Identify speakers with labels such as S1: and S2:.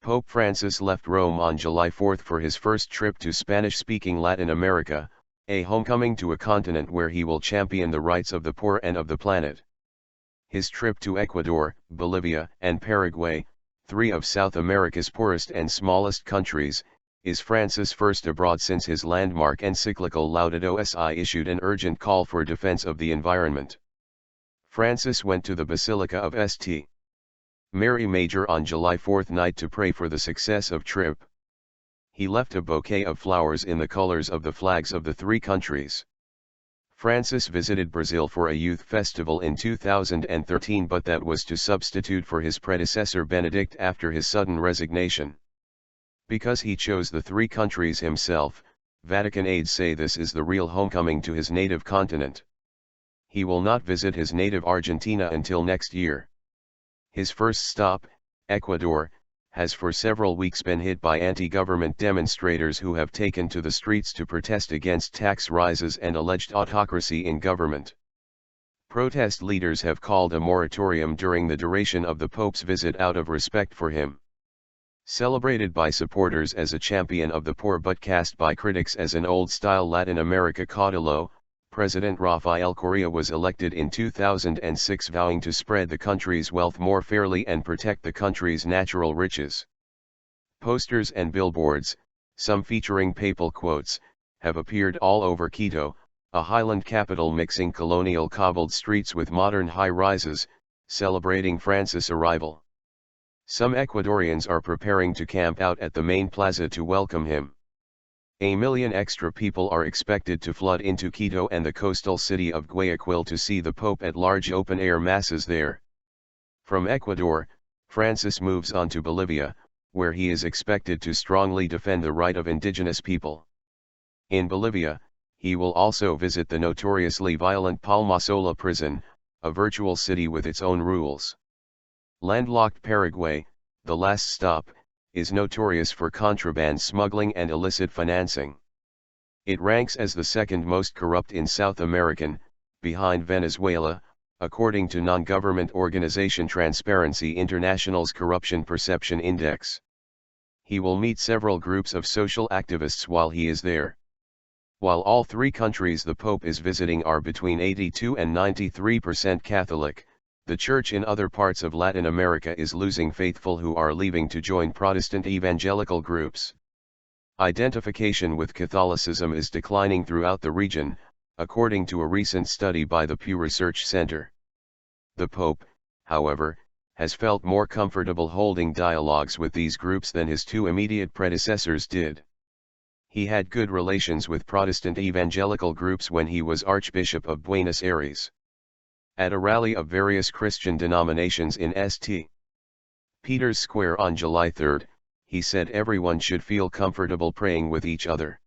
S1: Pope Francis left Rome on July 4 for his first trip to Spanish-speaking Latin America, a homecoming to a continent where he will champion the rights of the poor and of the planet. His trip to Ecuador, Bolivia, and Paraguay, three of South America's poorest and smallest countries, is Francis' first abroad since his landmark encyclical Laudato Si issued an urgent call for defense of the environment. Francis went to the Basilica of St. Mary Major on July 4 night to pray for the success of trip. He left a bouquet of flowers in the colors of the flags of the three countries. Francis visited Brazil for a youth festival in 2013, but that was to substitute for his predecessor Benedict after his sudden resignation. Because he chose the three countries himself, Vatican aides say this is the real homecoming to his native continent. He will not visit his native Argentina until next year. His first stop, Ecuador, has for several weeks been hit by anti-government demonstrators who have taken to the streets to protest against tax rises and alleged autocracy in government. Protest leaders have called a moratorium during the duration of the Pope's visit out of respect for him. Celebrated by supporters as a champion of the poor but cast by critics as an old-style Latin America caudillo, President Rafael Correa was elected in 2006, vowing to spread the country's wealth more fairly and protect the country's natural riches. Posters and billboards, some featuring papal quotes, have appeared all over Quito, a highland capital mixing colonial cobbled streets with modern high-rises, celebrating Francis' arrival. Some Ecuadorians are preparing to camp out at the main plaza to welcome him. 1 million extra people are expected to flood into Quito and the coastal city of Guayaquil to see the Pope at large open-air masses there. From Ecuador, Francis moves on to Bolivia, where he is expected to strongly defend the right of indigenous people. In Bolivia, he will also visit the notoriously violent Palmasola prison, a virtual city with its own rules. Landlocked Paraguay, the last stop, is notorious for contraband smuggling and illicit financing. It ranks as the second most corrupt in South America, behind Venezuela, according to non-government organization Transparency International's Corruption Perception Index. He will meet several groups of social activists while he is there. While all three countries the Pope is visiting are between 82 and 93% Catholic, the Church in other parts of Latin America is losing faithful who are leaving to join Protestant evangelical groups. Identification with Catholicism is declining throughout the region, according to a recent study by the Pew Research Center. The Pope, however, has felt more comfortable holding dialogues with these groups than his two immediate predecessors did. He had good relations with Protestant evangelical groups when he was Archbishop of Buenos Aires. At a rally of various Christian denominations in St. Peter's Square on July 3, he said everyone should feel comfortable praying with each other.